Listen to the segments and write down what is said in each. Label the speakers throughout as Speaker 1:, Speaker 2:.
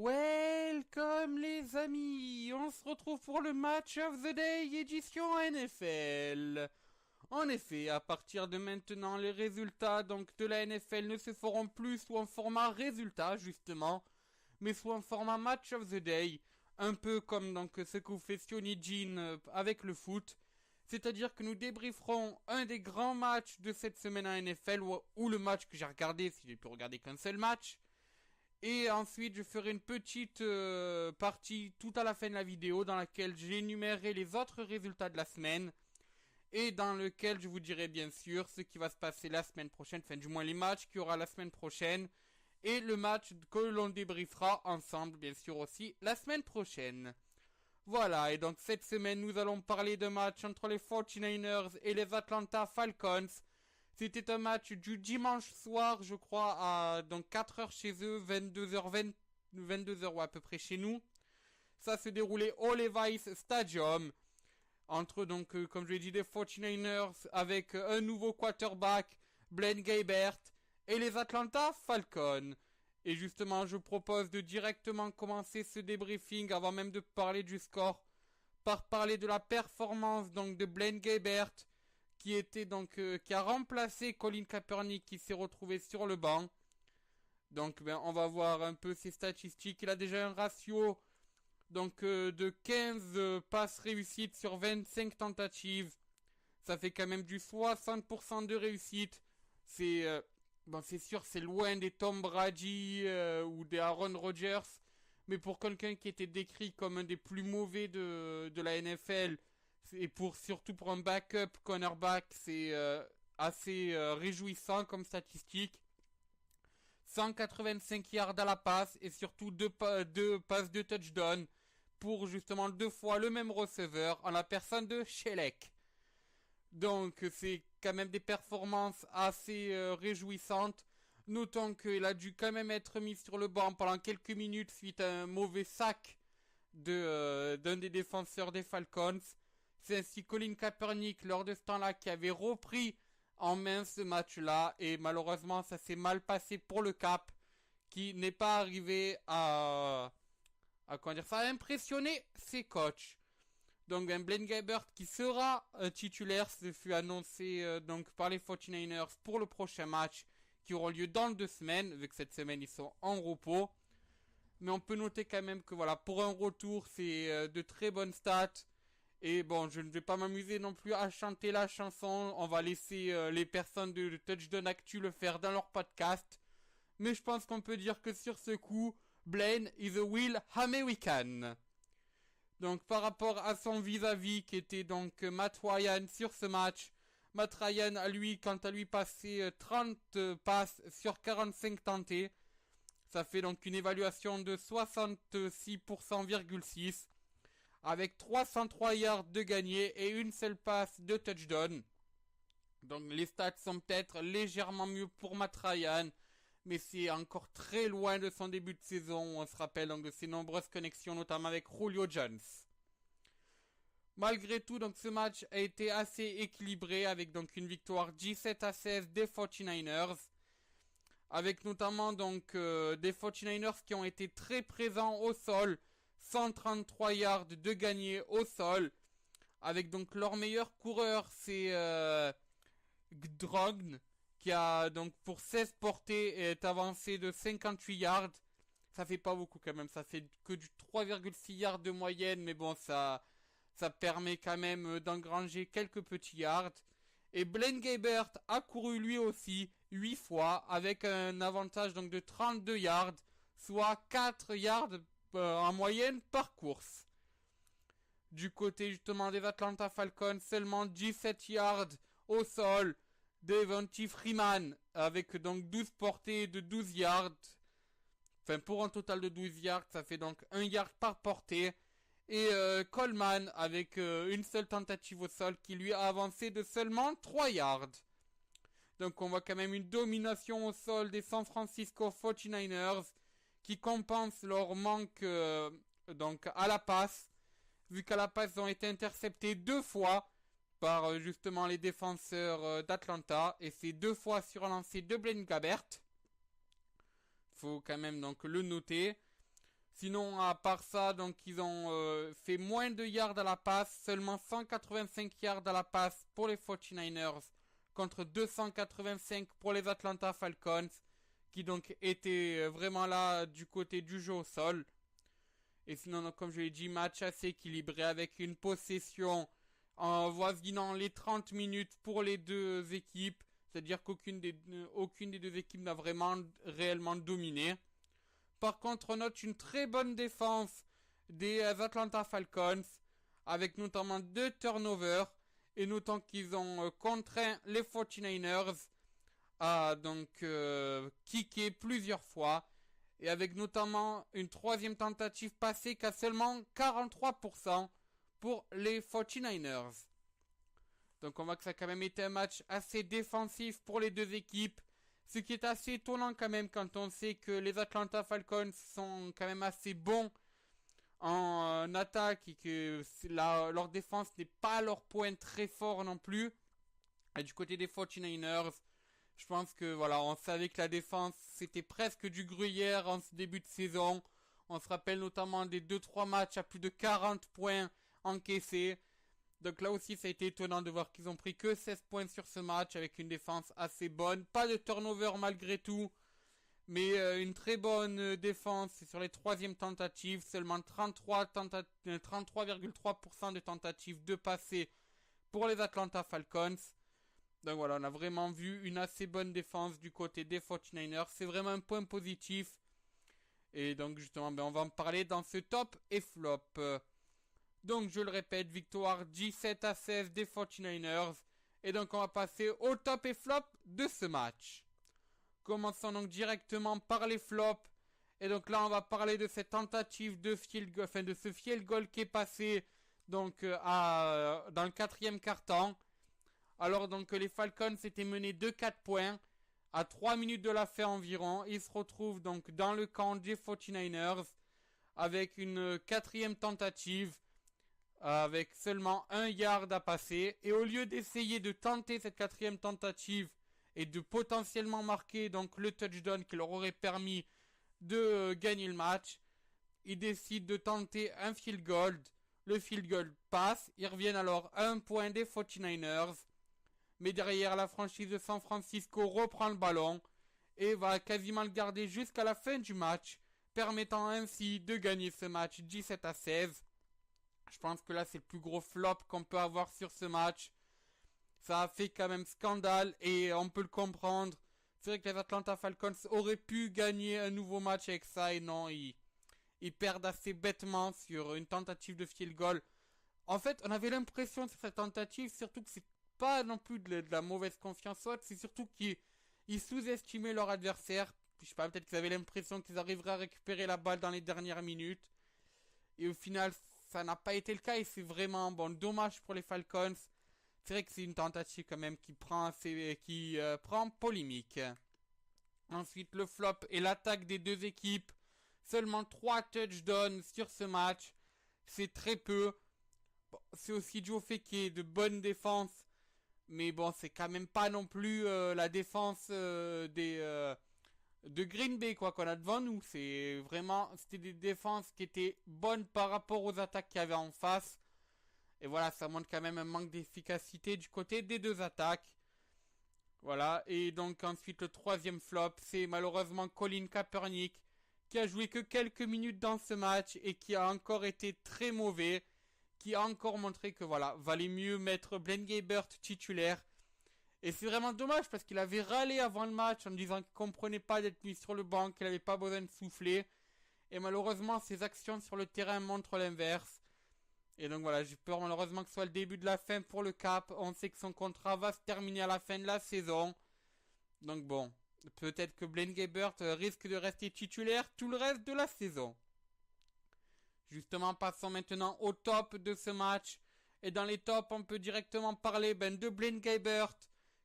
Speaker 1: Welcome les amis, on se retrouve pour le Match of the Day édition NFL. En effet, à partir de maintenant, les résultats donc de la NFL ne se feront plus sous un format résultat justement, mais sous un format Match of the Day, un peu comme donc ce que vous fait Sioni Jean avec le foot. C'est-à-dire que nous débrieferons un des grands matchs de cette semaine en NFL ou le match que j'ai regardé si j'ai pu regarder qu'un seul match. Et ensuite, je ferai une petite partie tout à la fin de la vidéo dans laquelle j'énumérerai les autres résultats de la semaine et dans lequel je vous dirai bien sûr ce qui va se passer la semaine prochaine, enfin du moins les matchs qu'il y aura la semaine prochaine et le match que l'on débriefera ensemble bien sûr aussi la semaine prochaine. Voilà, et donc cette semaine nous allons parler de match entre les 49ers et les Atlanta Falcons. C'était un match du dimanche soir, je crois, à donc 4h chez eux, 22h20, 22h à peu près chez nous. Ça se déroulait au Levi's Stadium. Entre donc, comme je l'ai dit, les 49ers avec un nouveau quarterback, Blaine Gabbert, et les Atlanta Falcons. Et justement, je propose de directement commencer ce débriefing avant même de parler du score, par parler de la performance donc de Blaine Gabbert, qui était donc qui a remplacé Colin Kaepernick qui s'est retrouvé sur le banc. Donc on va voir un peu ses statistiques. Il a déjà un ratio donc de 15 passes réussites sur 25 tentatives. Ça fait quand même du 60% de réussite. C'est bon, c'est sûr, c'est loin des Tom Brady ou des Aaron Rodgers, mais pour quelqu'un qui était décrit comme un des plus mauvais de la NFL, et surtout pour un backup cornerback, c'est assez réjouissant comme statistique. 185 yards à la passe et surtout deux passes de touchdown pour justement 2 fois le même receveur en la personne de Shelek. Donc c'est quand même des performances assez réjouissantes. Notons qu'il a dû quand même être mis sur le banc pendant quelques minutes suite à un mauvais sac d'un des défenseurs des Falcons. C'est ainsi Colin Kaepernick lors de ce temps-là qui avait repris en main ce match-là et malheureusement ça s'est mal passé pour le Cap qui n'est pas arrivé à comment dire ça, à impressionner ses coachs. Donc un Blaine Gabbert qui sera titulaire, ce fut annoncé donc par les 49ers pour le prochain match qui aura lieu dans 2 semaines, vu que cette semaine ils sont en repos. Mais on peut noter quand même que voilà, pour un retour, c'est de très bonnes stats. Et bon, je ne vais pas m'amuser non plus à chanter la chanson. On va laisser les personnes de Touchdown Actu le faire dans leur podcast. Mais je pense qu'on peut dire que sur ce coup, Blaine is a real American. Donc par rapport à son vis-à-vis qui était donc Matt Ryan sur ce match, Matt Ryan a lui, quant à lui, passé 30 passes sur 45 tentées. Ça fait donc une évaluation de 66,6%, avec 303 yards de gagné et une seule passe de touchdown. Donc les stats sont peut-être légèrement mieux pour Matt Ryan, mais c'est encore très loin de son début de saison. On se rappelle donc de ses nombreuses connexions, notamment avec Julio Jones. Malgré tout, donc ce match a été assez équilibré avec donc une victoire 17-16 des 49ers. Avec notamment donc des 49ers qui ont été très présents au sol, 133 yards de gagné au sol, avec donc leur meilleur coureur c'est Gdrogn, qui a donc pour 16 portées est avancé de 58 yards. Ça fait pas beaucoup quand même, ça fait que du 3,6 yards de moyenne, mais bon ça permet quand même d'engranger quelques petits yards. Et Blaine Gabbert a couru lui aussi 8 fois avec un avantage donc de 32 yards, soit 4 yards en moyenne par course. Du côté justement des Atlanta Falcons, seulement 17 yards au sol. Devontae Freeman avec donc 12 portées de 12 yards. Enfin pour un total de 12 yards, ça fait donc 1 yard par portée. Et Coleman avec une seule tentative au sol qui lui a avancé de seulement 3 yards. Donc on voit quand même une domination au sol des San Francisco 49ers qui compense leur manque donc à la passe, vu qu'à la passe ils ont été interceptés 2 fois par justement les défenseurs d'Atlanta, et c'est 2 fois sur un lancer de Blaine Gabbert. Faut quand même donc le noter. Sinon, à part ça, donc ils ont fait moins de yards à la passe, seulement 185 yards à la passe pour les 49ers contre 285 pour les Atlanta Falcons, qui donc étaient vraiment là du côté du jeu au sol. Et sinon, donc, comme je l'ai dit, match assez équilibré avec une possession en voisinant les 30 minutes pour les deux équipes. C'est-à-dire aucune des deux équipes n'a vraiment réellement dominé. Par contre, on note une très bonne défense des Atlanta Falcons, avec notamment 2 turnovers, et notons qu'ils ont contraint les 49ers à donc kicker plusieurs fois, et avec notamment une troisième tentative passée qu'à seulement 43% pour les 49ers. Donc on voit que ça a quand même été un match assez défensif pour les deux équipes, ce qui est assez étonnant quand même quand on sait que les Atlanta Falcons sont quand même assez bons en attaque et que leur défense n'est pas leur point très fort non plus. Et du côté des 49ers, je pense que voilà, on savait que la défense c'était presque du gruyère en ce début de saison. On se rappelle notamment des 2-3 matchs à plus de 40 points encaissés. Donc là aussi ça a été étonnant de voir qu'ils ont pris que 16 points sur ce match avec une défense assez bonne. Pas de turnover malgré tout, mais une très bonne défense sur les troisièmes tentatives. Seulement 33,3% de tentatives de passer pour les Atlanta Falcons. Donc voilà, on a vraiment vu une assez bonne défense du côté des 49ers. C'est vraiment un point positif. Et donc justement, on va en parler dans ce top et flop. Donc je le répète, victoire 17-16 des 49ers. Et donc on va passer au top et flop de ce match. Commençons donc directement par les flops. Et donc là on va parler de cette tentative de field goal, de ce field goal qui est passé donc dans le quatrième quart-temps. Alors donc les Falcons étaient menés de 4 points à 3 minutes de la fin environ. Ils se retrouvent donc dans le camp des 49ers avec une quatrième tentative avec seulement 1 yard à passer. Et au lieu d'essayer de tenter cette quatrième tentative et de potentiellement marquer donc le touchdown qui leur aurait permis de gagner le match, ils décident de tenter un field goal. Le field goal passe. Ils reviennent alors à 1 point des 49ers. Mais derrière, la franchise de San Francisco reprend le ballon et va quasiment le garder jusqu'à la fin du match, permettant ainsi de gagner ce match 17-16. Je pense que là, c'est le plus gros flop qu'on peut avoir sur ce match. Ça a fait quand même scandale et on peut le comprendre. C'est vrai que les Atlanta Falcons auraient pu gagner un nouveau match avec ça et non, ils perdent assez bêtement sur une tentative de field goal. En fait, on avait l'impression sur cette tentative, surtout que c'est pas non plus de la mauvaise confiance, c'est surtout qu'ils sous-estimaient leur adversaire. Je sais pas, peut-être qu'ils avaient l'impression qu'ils arriveraient à récupérer la balle dans les dernières minutes. Et au final, ça n'a pas été le cas et c'est vraiment dommage pour les Falcons. C'est vrai que c'est une tentative quand même qui prend polémique. Ensuite, le flop et l'attaque des deux équipes. Seulement 3 touchdowns sur ce match. C'est très peu. Bon, c'est aussi dû au fait qu'il y ait de bonnes défenses. Mais bon, c'est quand même pas non plus la défense de Green Bay quoi qu'on a devant nous. C'était des défenses qui étaient bonnes par rapport aux attaques qu'il y avait en face. Et voilà, ça montre quand même un manque d'efficacité du côté des deux attaques. Voilà, et donc ensuite le troisième flop, c'est malheureusement Colin Kaepernick qui a joué que quelques minutes dans ce match et qui a encore été très mauvais, qui a encore montré que voilà, valait mieux mettre Blaine Gabbert titulaire. Et c'est vraiment dommage parce qu'il avait râlé avant le match en disant qu'il comprenait pas d'être mis sur le banc, qu'il n'avait pas besoin de souffler. Et malheureusement, ses actions sur le terrain montrent l'inverse. Et donc voilà, j'ai peur malheureusement que ce soit le début de la fin pour le Cap. On sait que son contrat va se terminer à la fin de la saison. Donc bon, peut-être que Blaine Gabbert risque de rester titulaire tout le reste de la saison. Justement, passons maintenant au top de ce match. Et dans les tops, on peut directement parler de Blaine Gabbert,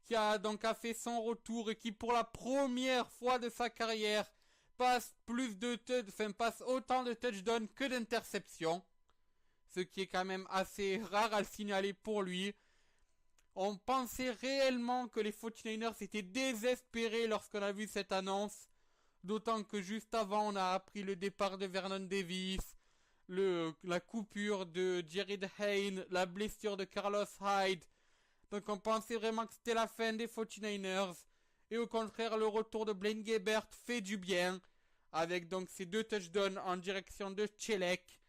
Speaker 1: qui a donc fait son retour et qui pour la première fois de sa carrière passe autant de touchdowns que d'interceptions. Ce qui est quand même assez rare à le signaler pour lui. On pensait réellement que les 49ers étaient désespérés lorsqu'on a vu cette annonce. D'autant que juste avant, on a appris le départ de Vernon Davis, la coupure de Jared Hayne, la blessure de Carlos Hyde. Donc on pensait vraiment que c'était la fin des 49ers. Et au contraire, le retour de Blaine Gabbert fait du bien. Avec donc ces 2 touchdowns en direction de Chelek.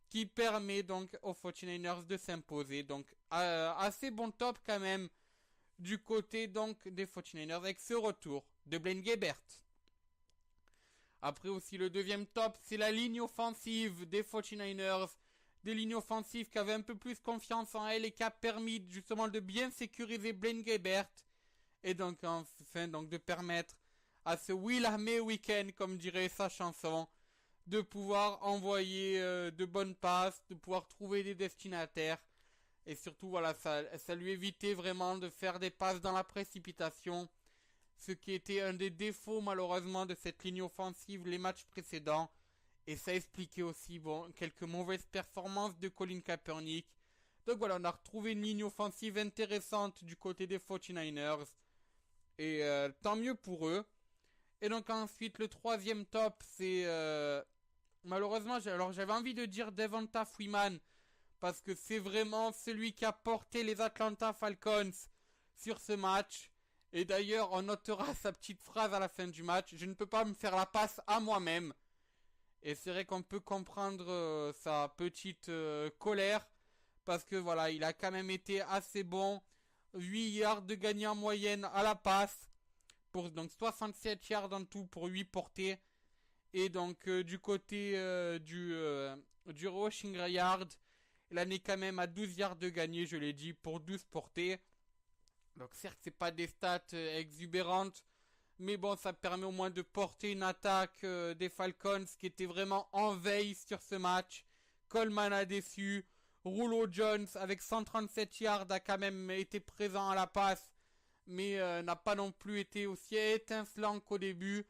Speaker 1: Qui permet donc aux 49ers de s'imposer. Donc assez bon top quand même. Du côté donc des 49ers avec ce retour de Blaine Gabbert. Après aussi le deuxième top, c'est la ligne offensive des 49ers. Des lignes offensives qui avaient un peu plus confiance en elle et qui a permis justement de bien sécuriser Blaine Gabbert. Et donc enfin donc de permettre à ce Will Army Weekend, comme dirait sa chanson, de pouvoir envoyer de bonnes passes, de pouvoir trouver des destinataires. Et surtout voilà, ça lui évitait vraiment de faire des passes dans la précipitation. Ce qui était un des défauts malheureusement de cette ligne offensive les matchs précédents. Et ça expliquait aussi quelques mauvaises performances de Colin Kaepernick. Donc voilà, on a retrouvé une ligne offensive intéressante du côté des 49ers. Et tant mieux pour eux. Et donc ensuite, le troisième top, c'est... malheureusement, j'avais envie de dire Devonta Freeman. Parce que c'est vraiment celui qui a porté les Atlanta Falcons sur ce match. Et d'ailleurs, on notera sa petite phrase à la fin du match. Je ne peux pas me faire la passe à moi-même. Et c'est vrai qu'on peut comprendre sa petite colère. Parce que voilà, il a quand même été assez bon. 8 yards de gagné en moyenne à la passe. Pour donc 67 yards en tout pour 8 portées. Et donc du côté du rushing yard, il en est quand même à 12 yards de gagné, je l'ai dit, pour 12 portées. Donc certes, c'est pas des stats exubérantes, mais bon, ça permet au moins de porter une attaque des Falcons qui était vraiment en veille sur ce match. Coleman a déçu. Rouleau Jones avec 137 yards a quand même été présent à la passe, mais n'a pas non plus été aussi étincelant qu'au début.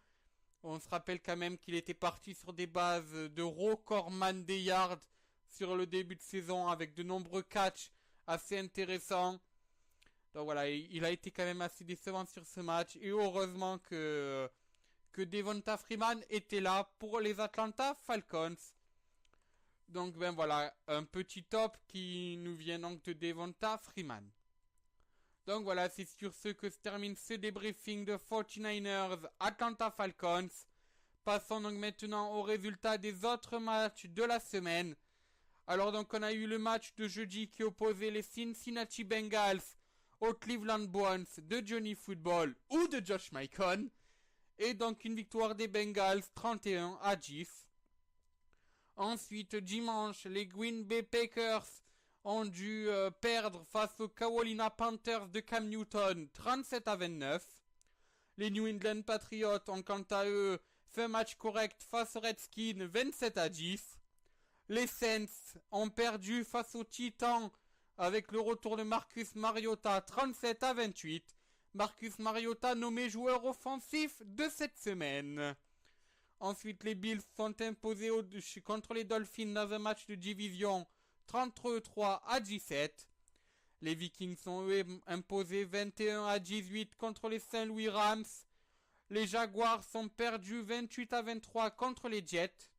Speaker 1: On se rappelle quand même qu'il était parti sur des bases de recordman des yards sur le début de saison avec de nombreux catchs assez intéressants. Donc voilà, il a été quand même assez décevant sur ce match. Et heureusement que Devonta Freeman était là pour les Atlanta Falcons. Donc ben voilà, un petit top qui nous vient donc de Devonta Freeman. Donc voilà, c'est sur ce que se termine ce débriefing de 49ers Atlanta Falcons. Passons donc maintenant aux résultats des autres matchs de la semaine. Alors donc on a eu le match de jeudi qui opposait les Cincinnati Bengals aux Cleveland Browns de Johnny Football ou de Josh Mycon. Et donc une victoire des Bengals 31-10. Ensuite, dimanche, les Green Bay Packers ont dû perdre face aux Carolina Panthers de Cam Newton 37-29. Les New England Patriots ont quant à eux fait un match correct face aux Redskins 27-10. Les Saints ont perdu face aux Titans avec le retour de Marcus Mariota 37-28. Marcus Mariota nommé joueur offensif de cette semaine. Ensuite, les Bills sont imposés contre les Dolphins dans un match de division 33-17. Les Vikings sont eux imposés 21-18 contre les Saint Louis Rams. Les Jaguars sont perdus 28-23 contre les Jets.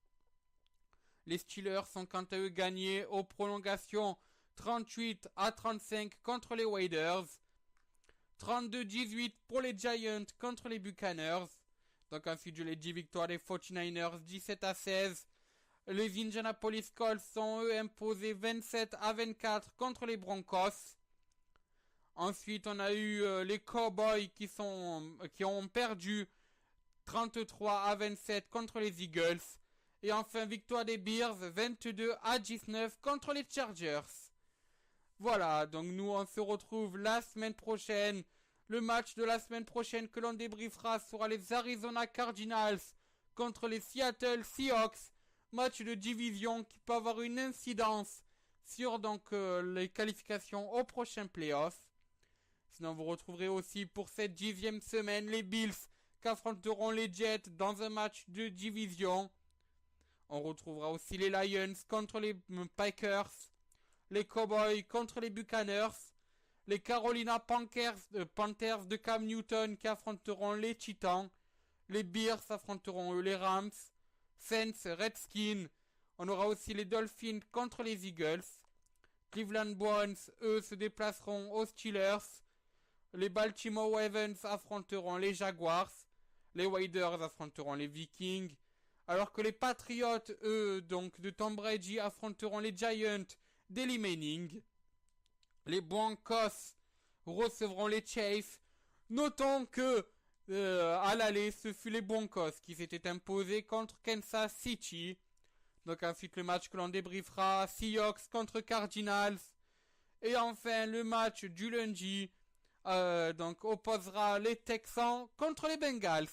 Speaker 1: Les Steelers sont quant à eux gagnés aux prolongations 38-35 contre les Raiders. 32-18 pour les Giants contre les Buccaneers. Donc ensuite je l'ai dit, victoire des 49ers 17-16. Les Indianapolis Colts sont eux imposés 27-24 contre les Broncos. Ensuite on a eu les Cowboys qui ont perdu 33-27 contre les Eagles. Et enfin victoire des Bears 22-19 contre les Chargers. Voilà, donc nous on se retrouve la semaine prochaine. Le match de la semaine prochaine que l'on débriefera sera les Arizona Cardinals contre les Seattle Seahawks. Match de division qui peut avoir une incidence sur donc les qualifications aux prochains playoffs. Sinon vous retrouverez aussi pour cette 10e semaine les Bills qui affronteront les Jets dans un match de division. On retrouvera aussi les Lions contre les Packers, les Cowboys contre les Buccaneers, les Carolina Panthers de Cam Newton qui affronteront les Titans, Les Bears affronteront eux les Rams. Saints, Redskins. On aura aussi les Dolphins contre les Eagles. Cleveland Browns, eux, se déplaceront aux Steelers. Les Baltimore Ravens affronteront les Jaguars. Les Raiders affronteront les Vikings. Alors que les Patriots, eux, donc de Tom Brady, affronteront les Giants d'Eli Manning. Les Broncos recevront les Chiefs. Notons que à l'aller, ce fut les Broncos qui s'étaient imposés contre Kansas City. Donc ensuite le match que l'on débriefera, Seahawks contre Cardinals. Et enfin le match du lundi, donc opposera les Texans contre les Bengals.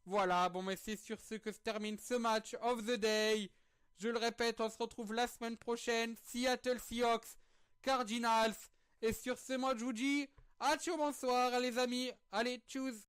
Speaker 1: Voilà, bon mais c'est sur ce que se termine ce match of the day. Je le répète, on se retrouve la semaine prochaine. Seattle Seahawks, Cardinals. Et sur ce, moi je vous dis, adieu, bonsoir les amis. Allez, tchuss.